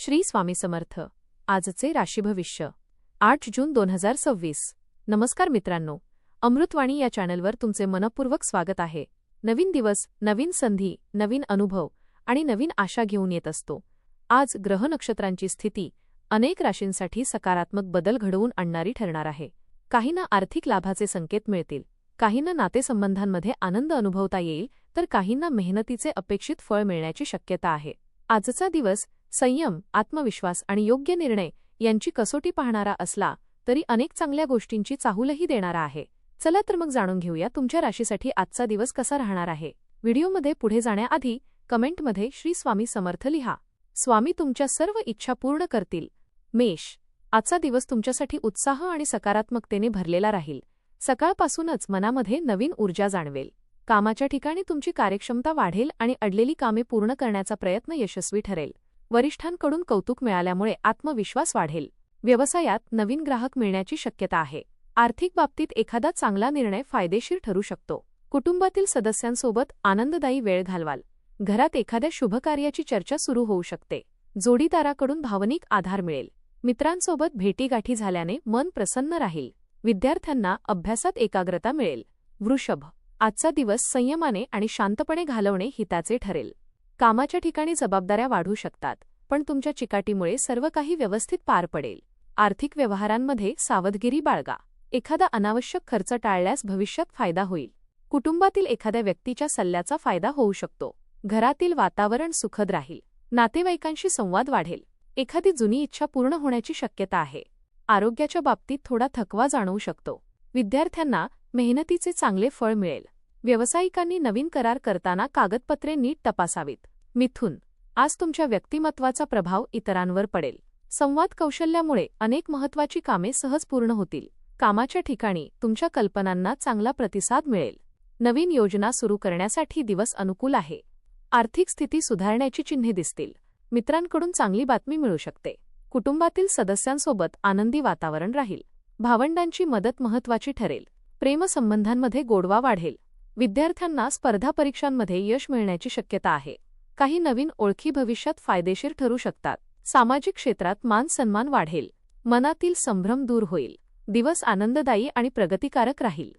श्री स्वामी समर्थ. आजचे राशी भविष्य 8 जून 2026. नमस्कार मित्रांनो, अमृतवाणी या चॅनलवर तुमचे मनपूर्वक स्वागत आहे. नवीन दिवस, नवीन संधी, नवीन अनुभव आणि नवीन आशा घेऊन येत असतो. आज ग्रह नक्षत्रांची स्थिती अनेक राशींसाठी सकारात्मक बदल घडवून आणणारी ठरणार आहे. काहींना आर्थिक लाभाचे संकेत मिळतील, काहींना नातेसंबंधांमध्ये आनंद अनुभवता येईल, तर काहींना मेहनतीचे अपेक्षित फळ मिळण्याची शक्यता आहे. आजचा दिवस संयम, आत्मविश्वास आणि योग्य निर्णय यांची कसोटी पाहणारा असला तरी अनेक चांगल्या गोष्टींची चाहूलही देणारा आहे. चला तर मग जाणून घेऊया तुमच्या राशीसाठी आजचा दिवस कसा राहणार आहे. व्हिडिओमध्ये पुढे जाण्याआधी कमेंटमध्ये श्री स्वामी समर्थ लिहा. स्वामी तुमच्या सर्व इच्छा पूर्ण करतील. मेष, आजचा दिवस तुमच्यासाठी उत्साह आणि सकारात्मकतेने भरलेला राहील. सकाळपासूनच मनामध्ये नवीन ऊर्जा जाणवेल. कामाच्या ठिकाणी तुमची कार्यक्षमता वाढेल आणि अडलेली कामे पूर्ण करण्याचा प्रयत्न यशस्वी ठरेल. वरिष्ठांकडून कौतुक मिळाल्यामुळे आत्मविश्वास वाढेल. व्यवसायात नवीन ग्राहक मिळण्याची शक्यता आहे. आर्थिक बाबतीत एखादा चांगला निर्णय फायदेशीर ठरू शकतो. कुटुंबातील सदस्यांसोबत आनंददायी वेळ घालवाल. घरात एखाद्या शुभकार्याची चर्चा सुरू होऊ शकते. जोडीदाराकडून भावनिक आधार मिळेल. मित्रांसोबत भेटीगाठी झाल्याने मन प्रसन्न राहील. विद्यार्थ्यांना अभ्यासात एकाग्रता मिळेल. वृषभ, आजचा दिवस संयमाने आणि शांतपणे घालवणे हिताचे ठरेल. कामाच्या ठिकाणी जबाबदाऱ्या वाढू शकतात, पण तुमच्या चिकाटीमुळे सर्व काही व्यवस्थित पार पडेल. आर्थिक व्यवहारांमध्ये सावधगिरी बाळगा. एखादा अनावश्यक खर्च टाळल्यास भविष्यात फायदा होईल. कुटुंबातील एखाद्या व्यक्तीच्या सल्ल्याचा फायदा होऊ शकतो. घरातील वातावरण सुखद राहील. नातेवाईकांशी संवाद वाढेल. एखादी जुनी इच्छा पूर्ण होण्याची शक्यता आहे. आरोग्याच्या बाबतीत थोडा थकवा जाणवू शकतो. विद्यार्थ्यांना मेहनतीचे चांगले फळ मिळेल. व्यावसायिकांनी नवीन करार करताना कागदपत्रे नीट तपासावीत. मिथुन, आज तुमच्या व्यक्तिमत्वाचा प्रभाव इतरांवर पडेल. संवाद कौशल्यामुळे अनेक महत्त्वाची कामे सहज पूर्ण होतील. कामाच्या ठिकाणी तुमच्या कल्पनांना चांगला प्रतिसाद मिळेल. नवीन योजना सुरू करण्यासाठी दिवस अनुकूल आहे. आर्थिक स्थिती सुधारण्याची चिन्हे दिसतील. मित्रांकडून चांगली बातमी मिळू शकते. कुटुंबातील सदस्यांसोबत आनंदी वातावरण राहील. भावंडांची मदत महत्त्वाची ठरेल. प्रेमसंबंधांमध्ये गोडवा वाढेल. विद्यार्थ्यांना स्पर्धा परीक्षांमध्ये यश मिळण्याची शक्यता आहे. काही नवीन ओळखी भविष्यात फायदेशीर ठरू शकतात. सामाजिक क्षेत्रात मान सन्मान वाढेल. मनातील संभ्रम दूर होईल. दिवस आनंददायी आणि प्रगतिकारक राहील.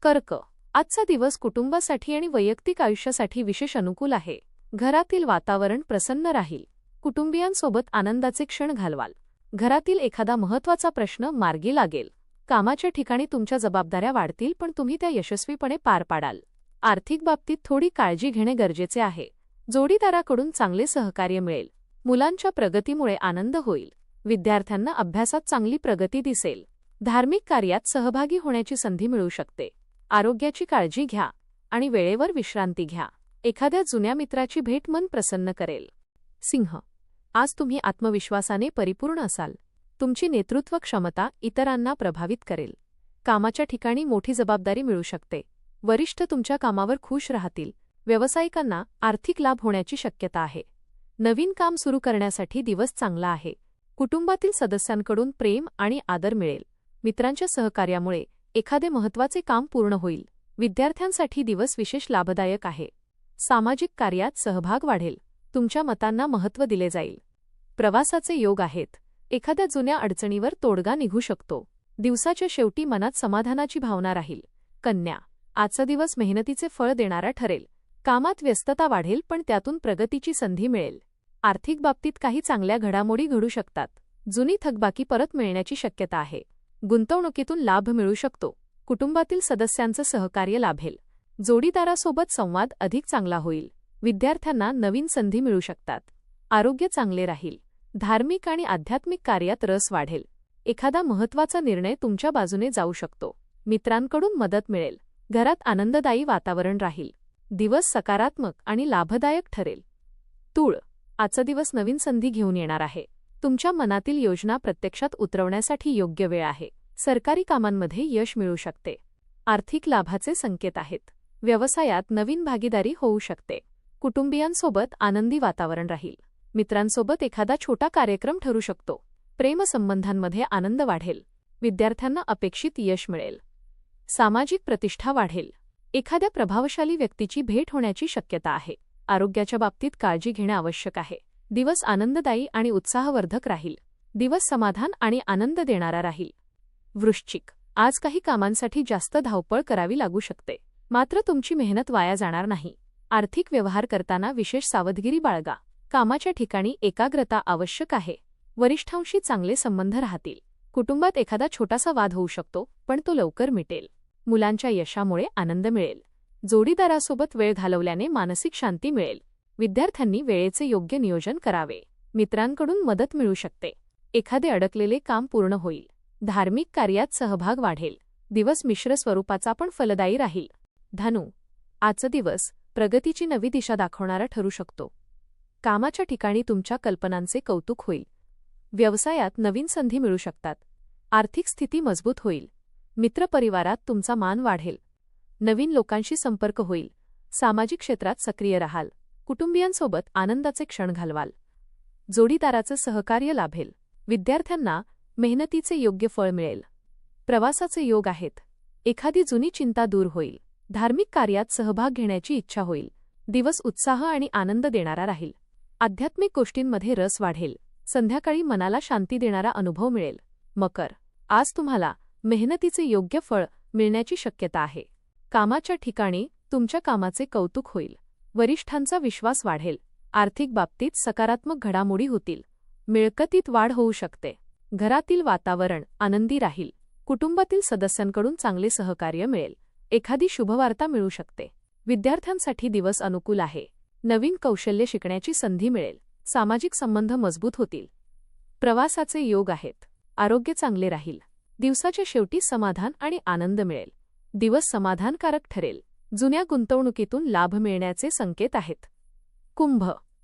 कर्क, आजचा दिवस कुटुंबासाठी आणि वैयक्तिक आयुष्यासाठी विशेष अनुकूल आहे. घरातील वातावरण प्रसन्न राहील. कुटुंबियांसोबत आनंदाचे क्षण घालवाल. घरातील एखादा महत्त्वाचा प्रश्न मार्गी लागेल. कामाच्या ठिकाणी तुमच्या जबाबदाऱ्या वाढतील, पण तुम्ही त्या यशस्वीपणे पार पाडाल. आर्थिक बाबतीत थोडी काळजी घेणे गरजेचे आहे. जोडीदाराकडून चांगले सहकार्य मिळेल. मुलांच्या प्रगतीमुळे आनंद होईल. विद्यार्थ्यांना अभ्यासात चांगली प्रगती दिसेल. धार्मिक कार्यात सहभागी होण्याची संधी मिळू शकते. आरोग्याची काळजी घ्या आणि वेळेवर विश्रांती घ्या. एखाद्या जुन्या मित्राची भेट मन प्रसन्न करेल. सिंह, आज तुम्ही आत्मविश्वासाने परिपूर्ण असाल. तुमची नेतृत्व क्षमता इतरांना प्रभावित करेल. कामाच्या ठिकाणी मोठी जबाबदारी मिळू शकते. वरिष्ठ तुमच्या कामावर खुश राहतील. व्यावसायिकांना आर्थिक लाभ होण्याची शक्यता आहे. नवीन काम सुरू करण्यासाठी दिवस चांगला आहे. कुटुंबातील सदस्यांकडून प्रेम आणि आदर मिळेल. मित्रांच्या सहकार्यामुळे एखादे महत्त्वाचे काम पूर्ण होईल. विद्यार्थ्यांसाठी दिवस विशेष लाभदायक आहे. सामाजिक कार्यात सहभाग वाढेल. तुमच्या मतांना महत्त्व दिले जाईल. प्रवासाचे योग आहेत. एखाद्या जुन्या अडचणीवर तोडगा निघू शकतो. दिवसाच्या शेवटी मनात समाधानाची भावना राहील. कन्या, आजचा दिवस मेहनतीचे फळ देणारा ठरेल. कामात व्यस्तता वाढेल, पण त्यातून प्रगतीची संधी मिळेल. आर्थिक बाबतीत काही चांगल्या घडामोडी घडू शकतात. जुनी थकबाकी परत मिळण्याची शक्यता आहे. गुंतवणुकीतून लाभ मिळू शकतो. कुटुंबातील सदस्यांचं सहकार्य लाभेल. जोडीदारासोबत संवाद अधिक चांगला होईल. विद्यार्थ्यांना नवीन संधी मिळू शकतात. आरोग्य चांगले राहील. धार्मिक आणि आध्यात्मिक कार्यात रस वाढेल. एखादा महत्त्वाचा निर्णय तुमच्या बाजूने जाऊ शकतो. मित्रांकडून मदत मिळेल. घरात आनंददायी वातावरण राहील. दिवस सकारात्मक आणि लाभदायक ठरेल. तूळ, आजचा दिवस नवीन संधी घेऊन येणार आहे. तुमच्या मनातील योजना प्रत्यक्षात उतरवण्यासाठी योग्य वेळ आहे. सरकारी कामांमध्ये यश मिळू शकते. आर्थिक लाभाचे संकेत आहेत. व्यवसायात नवीन भागीदारी होऊ शकते. कुटुंबियांसोबत आनंदी वातावरण राहील. मित्रांसोबत एखादा छोटा कार्यक्रम ठरू शकतो. प्रेमसंबंधांमध्ये आनंद वाढेल. विद्यार्थ्यांना अपेक्षित यश मिळेल. सामाजिक प्रतिष्ठा वाढेल. एखाद्या प्रभावशाली व्यक्तीची भेट होण्याची शक्यता आहे. आरोग्याच्या बाबतीत काळजी घेणे आवश्यक आहे. दिवस आनंददायी आणि उत्साहवर्धक राहील. दिवस समाधान आणि आनंद देणारा राहील. वृश्चिक, आज काही कामांसाठी जास्त धावपळ करावी लागू शकते. मात्र तुमची मेहनत वाया जाणार नाही. आर्थिक व्यवहार करताना विशेष सावधगिरी बाळगा. कामाच्या ठिकाणी एकाग्रता आवश्यक आहे. वरिष्ठांशी चांगले संबंध राहतील. कुटुंबात एखादा छोटासा वाद होऊ शकतो, पण तो लवकर मिटेल. मुलांच्या यशामुळे आनंद मिळेल. जोडीदारासोबत वेळ घालवल्याने मानसिक शांती मिळेल. विद्यार्थ्यांनी वेळेचे योग्य नियोजन करावे. मित्रांकडून मदत मिळू शकते. एखादे अडकलेले काम पूर्ण होईल. धार्मिक कार्यात सहभाग वाढेल. दिवस मिश्र स्वरूपाचा पण फलदायी राहील. धनु, आजचा दिवस प्रगतीची नवी दिशा दाखवणारा ठरू शकतो. कामाच्या ठिकाणी तुमच्या कल्पनांचे कौतुक होईल. व्यवसायात नवीन संधी मिळू शकतात. आर्थिक स्थिती मजबूत होईल. मित्रपरिवारात तुमचा मान वाढेल. नवीन लोकांशी संपर्क होईल. सामाजिक क्षेत्रात सक्रिय राहाल. कुटुंबियांसोबत आनंदाचे क्षण घालवाल. जोडीदाराचं सहकार्य लाभेल. विद्यार्थ्यांना मेहनतीचे योग्य फळ मिळेल. प्रवासाचे योग आहेत. एखादी जुनी चिंता दूर होईल. धार्मिक कार्यात सहभाग घेण्याची इच्छा होईल. दिवस उत्साह आणि आनंद देणारा राहील. आध्यात्मिक गोष्टींमध्ये रस वाढेल. संध्याकाळी मनाला शांती देणारा अनुभव मिळेल. मकर, आज तुम्हाला मेहनतीचे योग्य फळ मिळण्याची शक्यता आहे. कामाच्या ठिकाणी तुमच्या कामाचे कौतुक होईल. वरिष्ठांचा विश्वास वाढेल. आर्थिक बाबतीत सकारात्मक घडामोडी होतील. मिळकतीत वाढ होऊ शकते. घरातील वातावरण आनंदी राहील. कुटुंबातील सदस्यांकडून चांगले सहकार्य मिळेल. एखादी शुभवार्ता मिळू शकते. विद्यार्थ्यांसाठी दिवस अनुकूल आहे. नवीन कौशल्य शिकण्याची संधी मिळेल. सामाजिक संबंध मजबूत होतील. प्रवासाचे योग आहेत. आरोग्य चांगले राहील. दिवसाच्या शेवटी समाधान आणि आनंद मिळेल. दिवस समाधानकारक ठरेल. जुन्या गुंतवणुकीतून लाभ मिळण्याचे संकेत आहेत. कुंभ,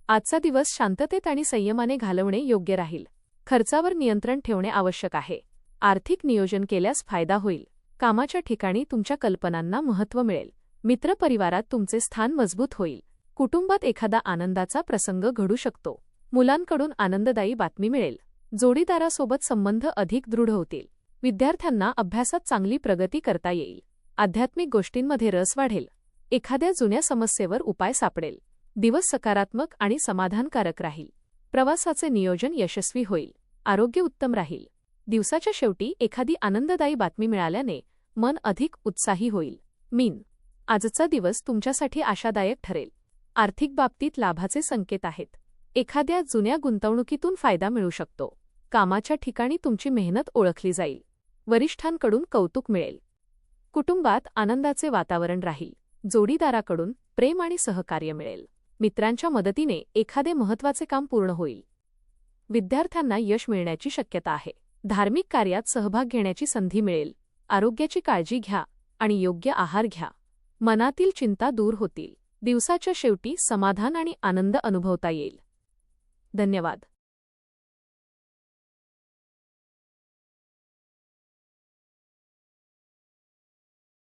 आजचा दिवस शांततेत आणि संयमाने घालवणे योग्य राहील. खर्चावर नियंत्रण ठेवणे आवश्यक आहे. आर्थिक नियोजन केल्यास फायदा होईल. कामाच्या ठिकाणी तुमच्या कल्पनांना महत्त्व मिळेल. मित्रपरिवारात तुमचे स्थान मजबूत होईल. कुटुंबात एखादा आनंदाचा प्रसंग घडू शकतो. मुलांकडून आनंददायी बातमी मिळेल. जोडीदारासोबत संबंध अधिक दृढ होतील. विद्यार्थ्यांना अभ्यासात चांगली प्रगती करता येईल. आध्यात्मिक गोष्टींमध्ये रस वाढेल. एखाद्या जुन्या समस्येवर उपाय सापडेल. दिवस सकारात्मक आणि समाधानकारक राहील. प्रवासाचे नियोजन यशस्वी होईल. आरोग्य उत्तम राहील. दिवसाच्या शेवटी एखादी आनंददायी बातमी मिळाल्याने मन अधिक उत्साही होईल. मीन, आजचा दिवस तुमच्यासाठी आशादायक ठरेल. आर्थिक बाबतीत लाभाचे संकेत आहेत. एखाद्या जुन्या गुंतवणुकीतून फायदा मिळू शकतो. कामाच्या ठिकाणी तुमची मेहनत ओळखली जाईल. वरिष्ठांकडून कौतुक मिळेल. कुटुंबात आनंदाचे वातावरण राहील. जोडीदाराकडून प्रेम आणि सहकार्य मिळेल. मित्रांच्या मदतीने एखादे महत्त्वाचे काम पूर्ण होईल. विद्यार्थ्यांना यश मिळण्याची शक्यता आहे. धार्मिक कार्यात सहभाग घेण्याची संधी मिळेल. आरोग्याची काळजी घ्या आणि योग्य आहार घ्या. मनातील चिंता दूर होतील. दिवसाच्या शेवटी समाधान आणि आनंद अनुभवता येईल. धन्यवाद.